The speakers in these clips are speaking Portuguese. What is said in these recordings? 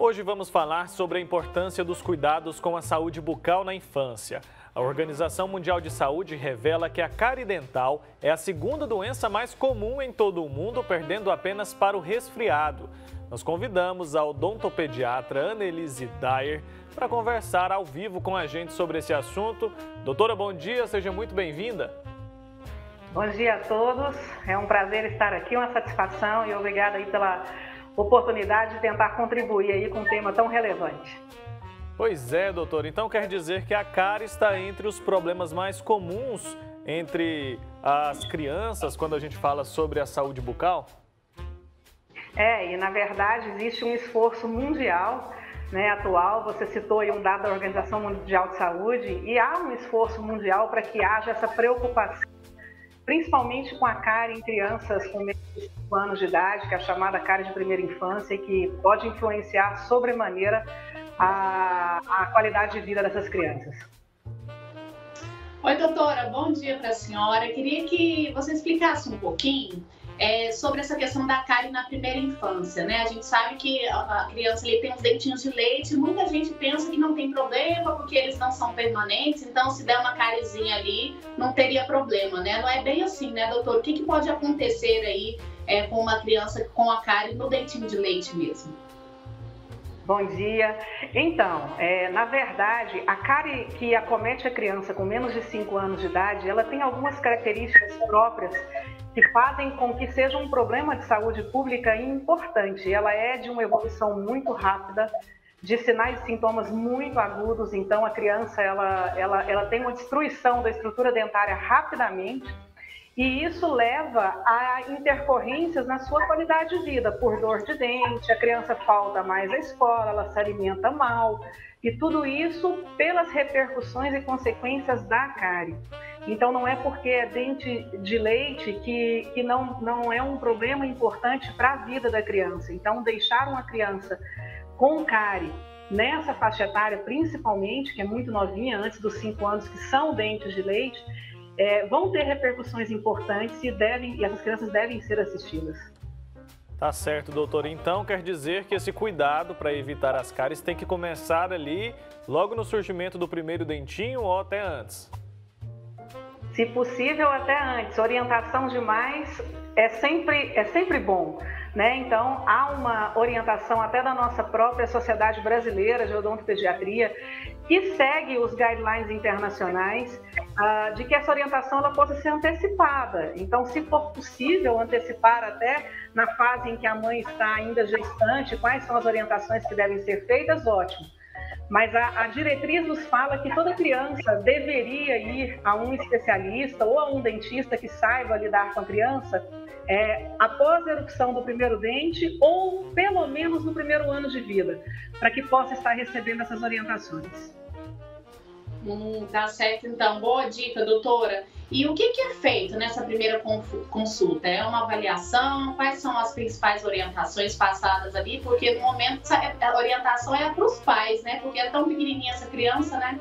Hoje vamos falar sobre a importância dos cuidados com a saúde bucal na infância. A Organização Mundial de Saúde revela que a cárie dental é a segunda doença mais comum em todo o mundo, perdendo apenas para o resfriado. Nós convidamos a odontopediatra Annelise Dyer para conversar ao vivo com a gente sobre esse assunto. Doutora, bom dia, seja muito bem-vinda. Bom dia a todos, é um prazer estar aqui, uma satisfação e obrigada aí pela oportunidade de tentar contribuir aí com um tema tão relevante. Pois é, doutor. Então quer dizer que a cárie está entre os problemas mais comuns entre as crianças quando a gente fala sobre a saúde bucal? E na verdade existe um esforço mundial, atual. Você citou aí um dado da Organização Mundial de Saúde e há um esforço mundial para que haja essa preocupação, principalmente com a cárie em crianças com menos de 5 anos de idade, que é a chamada cárie de primeira infância, e que pode influenciar sobremaneira a qualidade de vida dessas crianças. Oi, doutora, bom dia para a senhora. Queria que você explicasse um pouquinho sobre essa questão da cárie na primeira infância, né? A gente sabe que a criança ali tem uns dentinhos de leite, muita gente pensa que não tem problema porque eles não são permanentes, então se der uma cáriezinha ali, não teria problema, né? Não é bem assim, né, doutor? O que pode acontecer aí com uma criança com a cárie no dentinho de leite mesmo? Bom dia. Então, na verdade, a cárie que acomete a criança com menos de 5 anos de idade, ela tem algumas características próprias que fazem com que seja um problema de saúde pública importante. Ela é de uma evolução muito rápida, de sinais e sintomas muito agudos, então a criança ela tem uma destruição da estrutura dentária rapidamente, e isso leva a intercorrências na sua qualidade de vida, por dor de dente, a criança falta mais à escola, ela se alimenta mal, e tudo isso pelas repercussões e consequências da cárie. Então não é porque é dente de leite que não é um problema importante para a vida da criança. Então deixar uma criança com cárie nessa faixa etária, principalmente, que é muito novinha, antes dos 5 anos, que são dentes de leite, vão ter repercussões importantes e essas crianças devem ser assistidas. Tá certo, doutor. Então quer dizer que esse cuidado para evitar as cáries tem que começar ali, logo no surgimento do primeiro dentinho ou até antes? Se possível, até antes. Orientação demais é sempre bom, né? Então, há uma orientação até da nossa própria Sociedade Brasileira de Odontopediatria, que segue os guidelines internacionais, de que essa orientação ela possa ser antecipada. Então, se for possível antecipar até na fase em que a mãe está ainda gestante, quais são as orientações que devem ser feitas, ótimo. Mas a diretriz nos fala que toda criança deveria ir a um especialista ou a um dentista que saiba lidar com a criança após a erupção do primeiro dente ou pelo menos no primeiro ano de vida, para que possa estar recebendo essas orientações. Tá certo, então. Boa dica, doutora. E o que é feito nessa primeira consulta? É uma avaliação? Quais são as principais orientações passadas ali? Porque no momento a orientação é para os pais, né? Porque é tão pequenininha essa criança, né?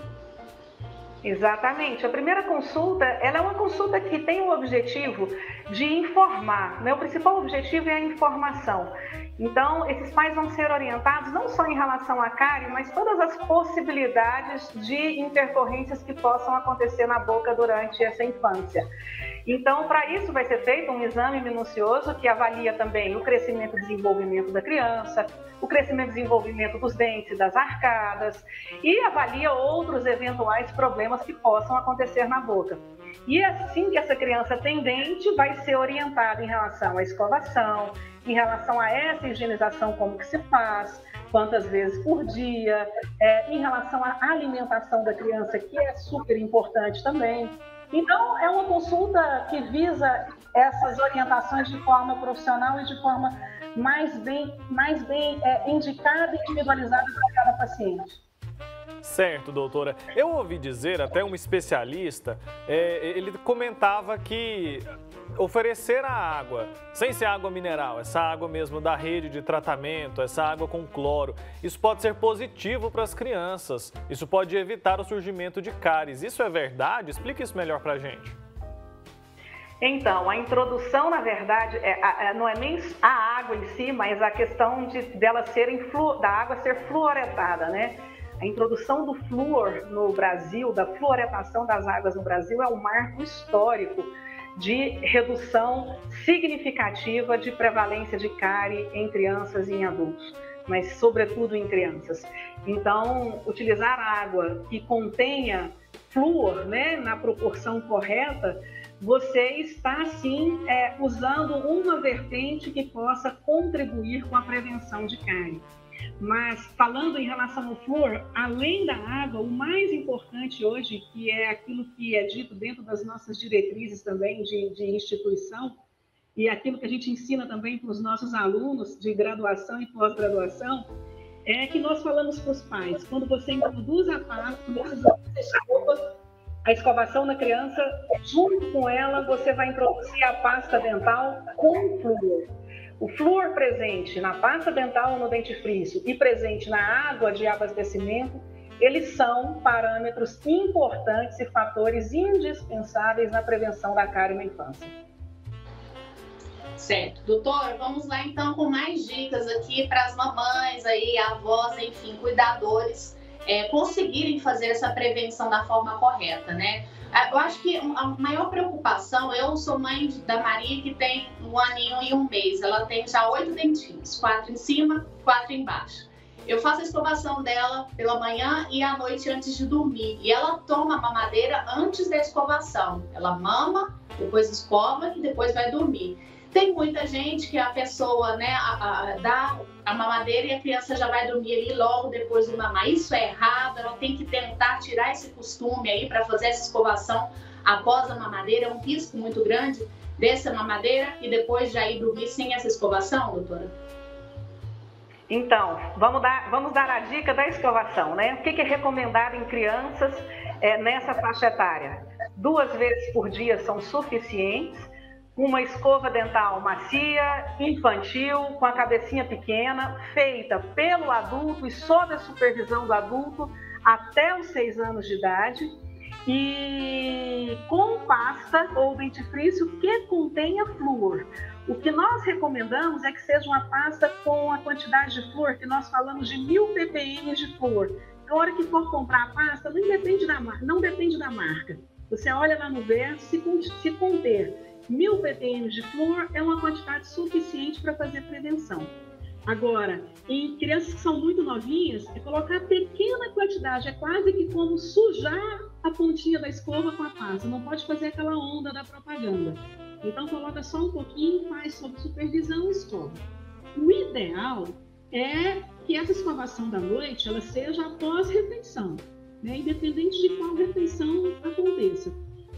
Exatamente. A primeira consulta, ela é uma consulta que tem o objetivo de informar, né? O principal objetivo é a informação. Então, esses pais vão ser orientados não só em relação à cárie, mas todas as possibilidades de intercorrências que possam acontecer na boca durante essa infância. Então, para isso vai ser feito um exame minucioso que avalia também o crescimento e desenvolvimento da criança, o crescimento e desenvolvimento dos dentes, das arcadas, e avalia outros eventuais problemas que possam acontecer na boca. E assim que essa criança tem dente, vai ser orientada em relação à escovação, em relação a essa higienização, como que se faz, quantas vezes por dia, em relação à alimentação da criança, que é super importante também. Então, é uma consulta que visa essas orientações de forma profissional e de forma mais bem indicada e individualizada para cada paciente. Certo, doutora. Eu ouvi dizer, até um especialista, ele comentava que oferecer a água, sem ser água mineral, essa água mesmo da rede de tratamento, essa água com cloro, isso pode ser positivo para as crianças. Isso pode evitar o surgimento de cáries. Isso é verdade? Explique isso melhor para a gente. Então, a introdução, na verdade, não é nem a água em si, mas a questão da água ser fluoretada, né? A introdução do flúor no Brasil, da fluoretação das águas no Brasil, é um marco histórico de redução significativa de prevalência de cárie em crianças e em adultos, mas sobretudo em crianças. Então, utilizar água que contenha flúor, né, na proporção correta, você está, sim, usando uma vertente que possa contribuir com a prevenção de cárie. Mas, falando em relação ao flúor, além da água, o mais importante hoje, que é aquilo que é dito dentro das nossas diretrizes também de instituição, e aquilo que a gente ensina também para os nossos alunos de graduação e pós-graduação, é que nós falamos para os pais, quando você introduz a escovação na criança, junto com ela, você vai introduzir a pasta dental com flúor. O flúor presente na pasta dental ou no dentifrício e presente na água de abastecimento, eles são parâmetros importantes e fatores indispensáveis na prevenção da cárie na infância. Certo. Doutora, vamos lá então com mais dicas aqui para as mamães, aí, avós, enfim, cuidadores, conseguirem fazer essa prevenção da forma correta, né? Eu acho que a maior preocupação, eu sou mãe da Maria, que tem 1 aninho e 1 mês, ela tem já 8 dentinhos, 4 em cima, 4 embaixo. Eu faço a escovação dela pela manhã e à noite antes de dormir, e ela toma a mamadeira antes da escovação. Ela mama, depois escova e depois vai dormir. Tem muita gente que a pessoa, né, dá a mamadeira e a criança já vai dormir ali logo depois de mamar. Isso é errado, ela tem que tentar tirar esse costume aí para fazer essa escovação após a mamadeira. É um risco muito grande dessa mamadeira e depois já ir dormir sem essa escovação, doutora? Então, vamos dar a dica da escovação, né? O que é recomendado em crianças nessa faixa etária? 2 vezes por dia são suficientes. Uma escova dental macia, infantil, com a cabecinha pequena, feita pelo adulto e sob a supervisão do adulto até os 6 anos de idade, e com pasta ou dentifrício que contenha flúor. O que nós recomendamos é que seja uma pasta com a quantidade de flúor, que nós falamos de 1000 ppm de flúor. Na hora que for comprar a pasta, não depende da marca. Você olha lá no verso, se conter 1000 ppm de flúor é uma quantidade suficiente para fazer prevenção. Agora, em crianças que são muito novinhas, colocar pequena quantidade, é quase que como sujar a pontinha da escova com a pasta, não pode fazer aquela onda da propaganda. Então coloca só um pouquinho, faz sob supervisão e escova. O ideal é que essa escovação da noite ela seja após refeição, né? Independente de qual refeição aconteça.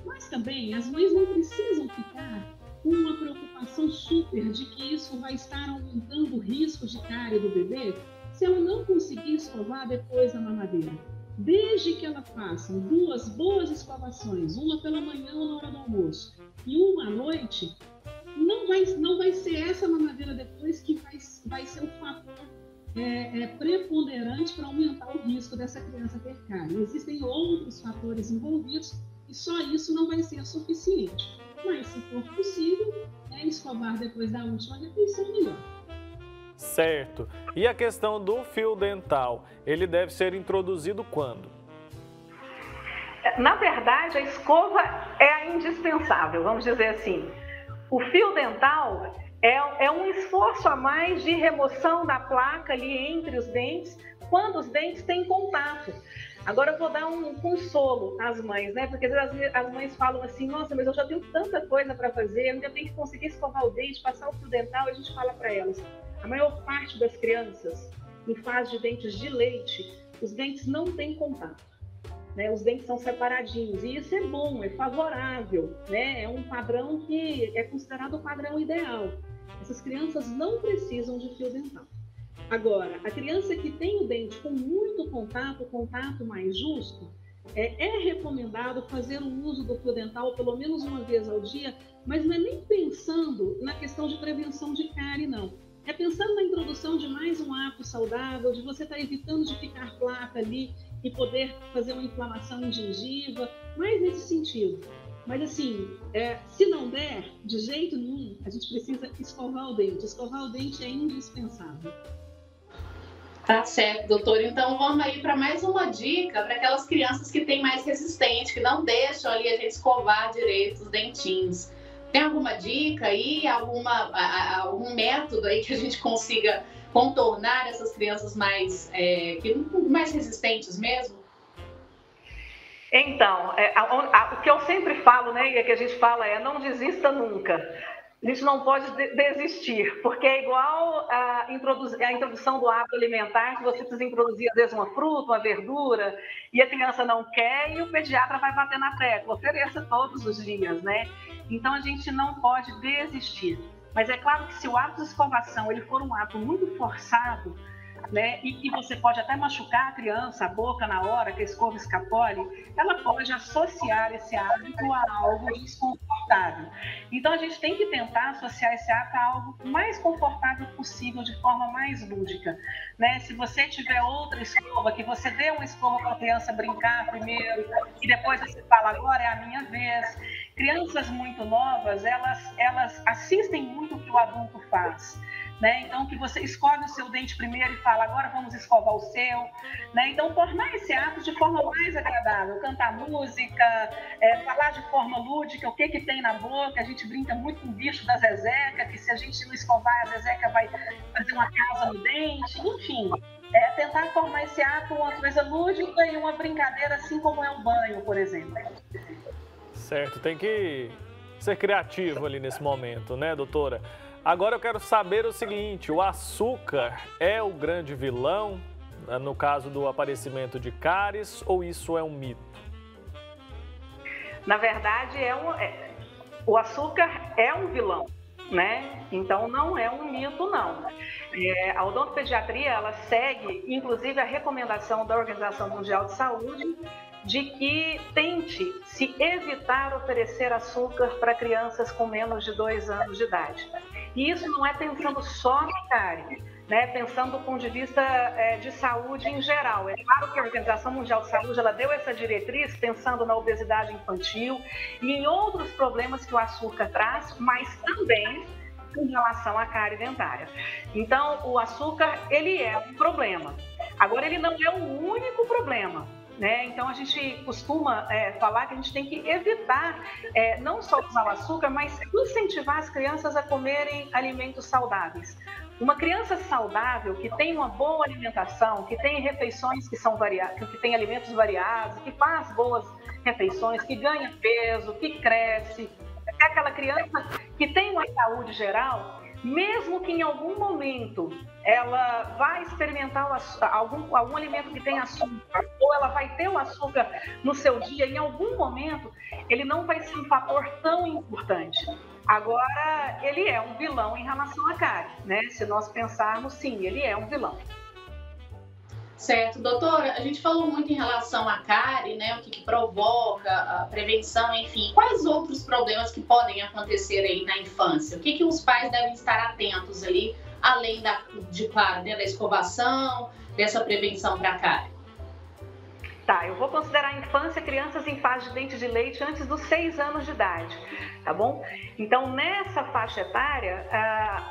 Mas também as mães não precisam ficar com uma preocupação super de que isso vai estar aumentando o risco de cárie do bebê se ela não conseguir escovar depois da mamadeira. Desde que ela faça 2 boas escovações, uma pela manhã ou na hora do almoço e uma à noite, não vai ser essa mamadeira depois que vai ser o fator preponderante para aumentar o risco dessa criança ter cárie. Existem outros fatores envolvidos e só isso não vai ser suficiente. Mas, se for possível, escovar depois da última refeição, melhor. Certo. E a questão do fio dental, ele deve ser introduzido quando? Na verdade, a escova é indispensável, vamos dizer assim. O fio dental é um esforço a mais de remoção da placa ali entre os dentes, quando os dentes têm contato. Agora eu vou dar um consolo às mães, né? Porque às vezes as mães falam assim, nossa, mas eu já tenho tanta coisa para fazer, eu ainda tenho que conseguir escovar o dente, passar o fio dental, e a gente fala para elas. A maior parte das crianças, em fase de dentes de leite, os dentes não têm contato, né? Os dentes são separadinhos, e isso é bom, é favorável, né? É um padrão que é considerado o padrão ideal. Essas crianças não precisam de fio dental. Agora, a criança que tem o dente com muito contato, o contato mais justo, é recomendado fazer o uso do fio dental pelo menos uma vez ao dia, mas não é nem pensando na questão de prevenção de cárie, não. É pensando na introdução de mais um hábito saudável, de você estar evitando de ficar placa ali e poder fazer uma inflamação em gengiva, mais nesse sentido. Mas assim, se não der, de jeito nenhum, a gente precisa escovar o dente. Escovar o dente é indispensável. Tá certo, doutora. Então vamos aí para mais uma dica para aquelas crianças que têm mais resistente, que não deixam ali a gente escovar direito os dentinhos. Tem alguma dica aí, algum método aí que a gente consiga contornar essas crianças mais resistentes mesmo? Então, o que eu sempre falo, né, e que a gente fala não desista nunca. A gente não pode desistir, porque é igual a introdução do hábito alimentar, que você precisa introduzir, às vezes, uma fruta, uma verdura, e a criança não quer, e o pediatra vai bater na tecla, ofereça todos os dias, né? Então, a gente não pode desistir. Mas é claro que se o hábito de escovação ele for um hábito muito forçado, né, e que você pode até machucar a criança, a boca na hora que a escova escapole, ela pode associar esse hábito a algo desconfortável. Então, a gente tem que tentar associar esse hábito a algo mais confortável possível, de forma mais lúdica, né? Se você tiver outra escova, que você dê uma escova para a criança brincar primeiro, e depois você fala, agora é a minha vez. Crianças muito novas, elas assistem muito o que o adulto faz, né? Então, que você escove o seu dente primeiro e fala, agora vamos escovar o seu, né? Então, tornar esse ato de forma mais agradável, cantar música, falar de forma lúdica, o que tem na boca. A gente brinca muito com o bicho da Zezeca, que se a gente não escovar, a Zezeca vai fazer uma casa no dente, enfim. Tentar tornar esse ato uma coisa lúdica e uma brincadeira, assim como é o banho, por exemplo. Certo, tem que ser criativo ali nesse momento, né, doutora? Agora eu quero saber o seguinte, o açúcar é o grande vilão, no caso do aparecimento de cáries, ou isso é um mito? Na verdade, o açúcar é um vilão, né? Então, não é um mito, não. A odontopediatria, ela segue, inclusive, a recomendação da Organização Mundial de Saúde, de que tente se evitar oferecer açúcar para crianças com menos de 2 anos de idade. E isso não é pensando só na cárie, né? Pensando do ponto de vista de saúde em geral. É claro que a Organização Mundial de Saúde ela deu essa diretriz pensando na obesidade infantil e em outros problemas que o açúcar traz, mas também em relação à cárie dentária. Então, o açúcar, ele é um problema. Agora, ele não é o único problema, né? Então, a gente costuma falar que a gente tem que evitar não só usar o açúcar, mas incentivar as crianças a comerem alimentos saudáveis. Uma criança saudável, que tem uma boa alimentação, que tem refeições que são variadas, que tem alimentos variados, que faz boas refeições, que ganha peso, que cresce, é aquela criança que tem uma saúde geral, mesmo que em algum momento ela vai experimentar algum alimento que tem açúcar, ou ela vai ter o açúcar no seu dia, em algum momento ele não vai ser um fator tão importante. Agora, ele é um vilão em relação à cárie, né? Se nós pensarmos, sim, ele é um vilão. Certo, doutora, a gente falou muito em relação à cárie, né? O que provoca, a prevenção, enfim. Quais outros problemas que podem acontecer aí na infância? O que os pais devem estar atentos ali, além da escovação, dessa prevenção para a cárie? Tá, eu vou considerar a infância crianças em fase de dente de leite antes dos 6 anos de idade, tá bom? Então, nessa faixa etária,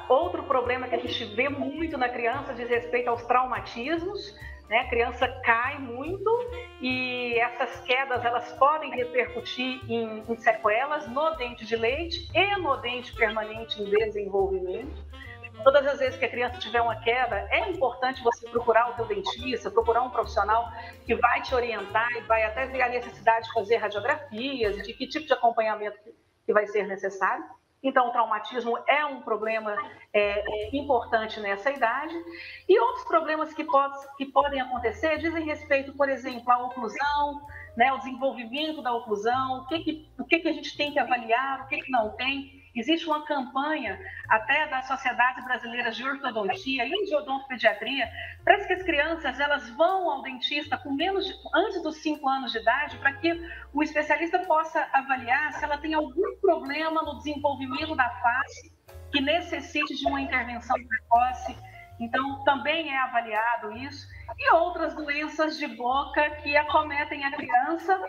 outro problema que a gente vê muito na criança diz respeito aos traumatismos, né? A criança cai muito e essas quedas elas podem repercutir em sequelas no dente de leite e no dente permanente em desenvolvimento. Todas as vezes que a criança tiver uma queda, é importante você procurar o teu dentista, procurar um profissional que vai te orientar e vai até ver a necessidade de fazer radiografias, de que tipo de acompanhamento que vai ser necessário. Então, o traumatismo é um problema importante nessa idade. E outros problemas que podem acontecer dizem respeito, por exemplo, à oclusão, né, o desenvolvimento da oclusão, o que a gente tem que avaliar, o que não tem. Existe uma campanha até das sociedades brasileiras de ortodontia e de odontopediatria para que as crianças elas vão ao dentista antes dos 5 anos de idade para que o especialista possa avaliar se ela tem algum problema no desenvolvimento da face que necessite de uma intervenção precoce. Então, também é avaliado isso. E outras doenças de boca que acometem a criança,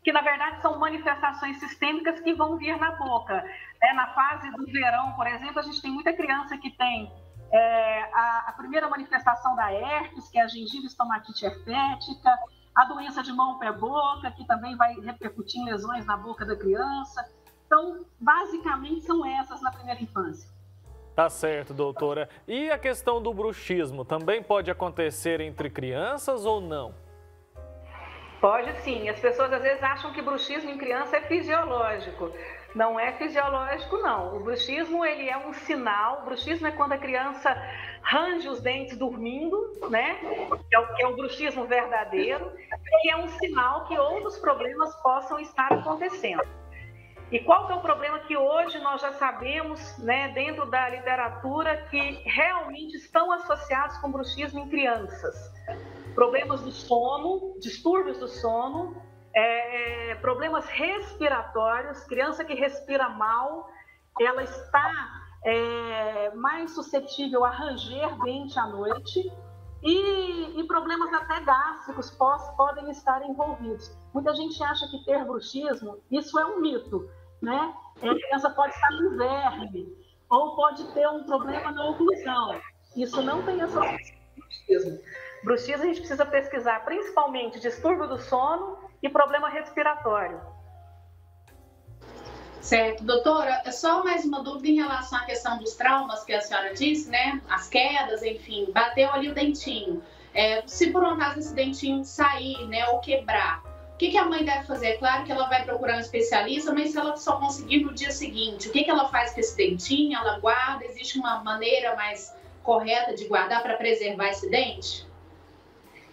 que na verdade são manifestações sistêmicas que vão vir na boca. Na fase do verão, por exemplo, a gente tem muita criança que tem a primeira manifestação da herpes, que é a gengiva estomatite herpética, a doença de mão, pé, boca, que também vai repercutir em lesões na boca da criança. Então, basicamente, são essas na primeira infância. Tá certo, doutora. E a questão do bruxismo também pode acontecer entre crianças ou não? Pode sim. As pessoas às vezes acham que bruxismo em criança é fisiológico. Não é fisiológico, não. O bruxismo, ele é um sinal. O bruxismo é quando a criança range os dentes dormindo, né? Que é o bruxismo verdadeiro. E é um sinal que outros problemas possam estar acontecendo. E qual que é o problema que hoje nós já sabemos, né, dentro da literatura, que realmente estão associados com bruxismo em crianças? Problemas do sono, distúrbios do sono, problemas respiratórios. Criança que respira mal, ela está mais suscetível a ranger dente à noite, e problemas até gástricos podem estar envolvidos. Muita gente acha que ter bruxismo, isso é um mito, né? A criança pode estar com verme, ou pode ter um problema na oclusão. Isso não tem associação com bruxismo. Bruxismo a gente precisa pesquisar principalmente distúrbio do sono e problema respiratório. Certo. Doutora, só mais uma dúvida em relação à questão dos traumas que a senhora disse, né? As quedas, enfim, bateu ali o dentinho. Se por um acaso esse dentinho sair, né, ou quebrar, o que a mãe deve fazer? É claro que ela vai procurar um especialista, mas se ela só conseguir no dia seguinte, o que ela faz com esse dentinho? Ela guarda? Existe uma maneira mais correta de guardar para preservar esse dente?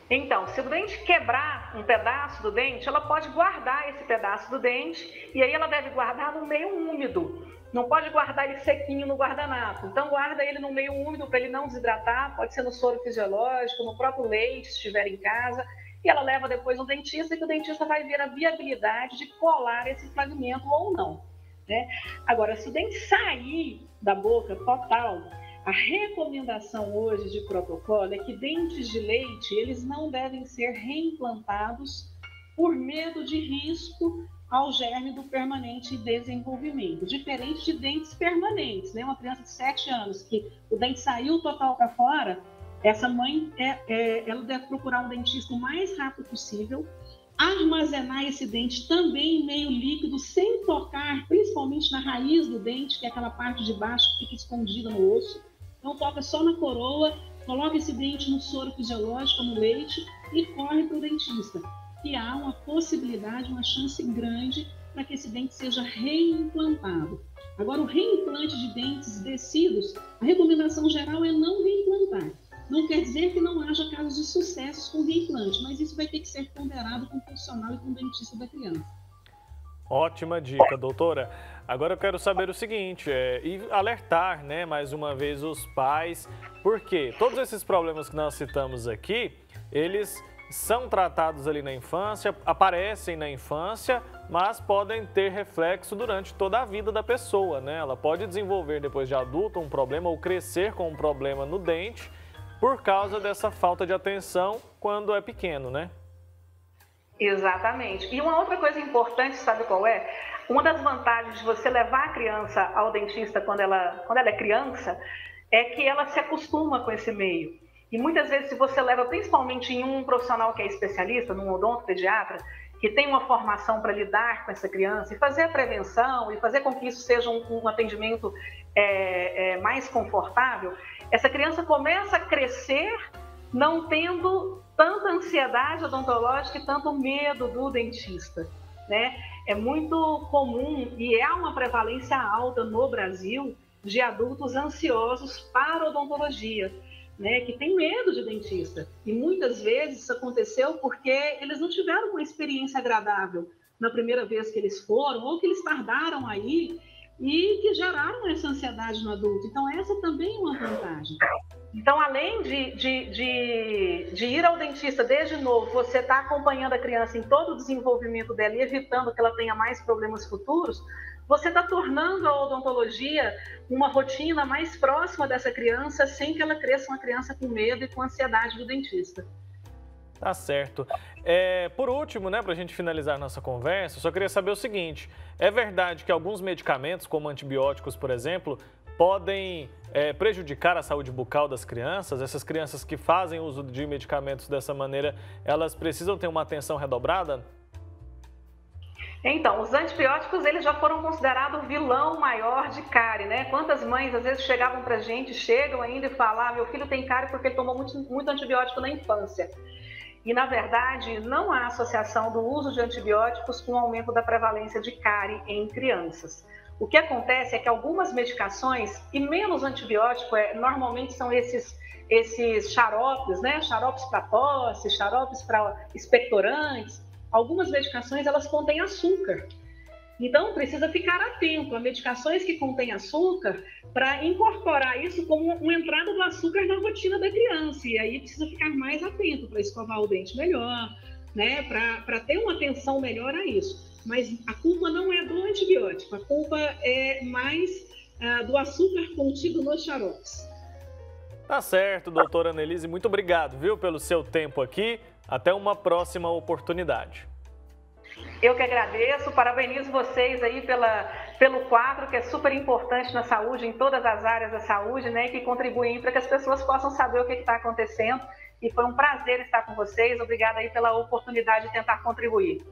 Então, se o dente quebrar um pedaço do dente, ela pode guardar esse pedaço do dente, e aí ela deve guardar no meio úmido. Não pode guardar ele sequinho no guardanapo. Então, guarda ele no meio úmido para ele não desidratar. Pode ser no soro fisiológico, no próprio leite, se estiver em casa. E ela leva depois no dentista, que o dentista vai ver a viabilidade de colar esse fragmento ou não, né? Agora, se o dente sair da boca total, a recomendação hoje de protocolo é que dentes de leite, eles não devem ser reimplantados por medo de risco ao germe do permanente desenvolvimento, diferente de dentes permanentes, né? Uma criança de 7 anos que o dente saiu total para fora, essa mãe, ela deve procurar um dentista o mais rápido possível, armazenar esse dente também em meio líquido, sem tocar, principalmente na raiz do dente, que é aquela parte de baixo que fica escondida no osso. Então, toca só na coroa, coloca esse dente no soro fisiológico, no leite, e corre para o dentista. Que há uma possibilidade, uma chance grande para que esse dente seja reimplantado. Agora, o reimplante de dentes descidos, a recomendação geral é não reimplantar. Não quer dizer que não haja casos de sucesso com reimplante, mas isso vai ter que ser ponderado com o profissional e com o dentista da criança. Ótima dica, doutora. Agora eu quero saber o seguinte, e alertar, né, mais uma vez os pais, porque todos esses problemas que nós citamos aqui, eles são tratados ali na infância, aparecem na infância, mas podem ter reflexo durante toda a vida da pessoa, né? Ela pode desenvolver depois de adulta um problema ou crescer com um problema no dente por causa dessa falta de atenção quando é pequeno, né? Exatamente. E uma outra coisa importante, sabe qual é? Uma das vantagens de você levar a criança ao dentista quando ela é criança é que ela se acostuma com esse meio. E muitas vezes, se você leva principalmente em um profissional que é especialista, num odontopediatra, que tem uma formação para lidar com essa criança e fazer a prevenção e fazer com que isso seja um atendimento mais confortável, essa criança começa a crescer não tendo tanta ansiedade odontológica e tanto medo do dentista, né? É muito comum e há uma prevalência alta no Brasil de adultos ansiosos para odontologia, né? Que tem medo de dentista. E muitas vezes isso aconteceu porque eles não tiveram uma experiência agradável na primeira vez que eles foram, ou que eles tardaram aí e que geraram essa ansiedade no adulto. Então, essa também é uma vantagem. Então, além de ir ao dentista desde novo, você está acompanhando a criança em todo o desenvolvimento dela e evitando que ela tenha mais problemas futuros, você está tornando a odontologia uma rotina mais próxima dessa criança, sem que ela cresça uma criança com medo e com ansiedade do dentista. Tá certo. Por último, né, para a gente finalizar nossa conversa, eu só queria saber o seguinte: é verdade que alguns medicamentos, como antibióticos, por exemplo, podem prejudicar a saúde bucal das crianças? Essas crianças que fazem uso de medicamentos dessa maneira, elas precisam ter uma atenção redobrada? Então, os antibióticos, eles já foram considerados o vilão maior de cárie, né? Quantas mães, às vezes, chegam pra gente, chegam ainda e falam, meu filho tem cárie porque ele tomou muito antibiótico na infância. E, na verdade, não há associação do uso de antibióticos com o aumento da prevalência de cárie em crianças. O que acontece é que algumas medicações, e menos antibiótico, normalmente são esses xaropes, né? Xaropes para tosse, xaropes para expectorantes. Algumas medicações, elas contêm açúcar. Então, precisa ficar atento a medicações que contêm açúcar para incorporar isso como uma entrada do açúcar na rotina da criança. E aí precisa ficar mais atento para escovar o dente melhor, né? Para ter uma atenção melhor a isso. Mas a culpa não é do antibiótico, a culpa é mais do açúcar contido nos xaropes. Tá certo, doutora Annelise, muito obrigado, viu, pelo seu tempo aqui. Até uma próxima oportunidade. Eu que agradeço, parabenizo vocês aí pelo quadro, que é super importante na saúde, em todas as áreas da saúde, né, que contribuem para que as pessoas possam saber o que está acontecendo. E foi um prazer estar com vocês. Obrigada aí pela oportunidade de tentar contribuir.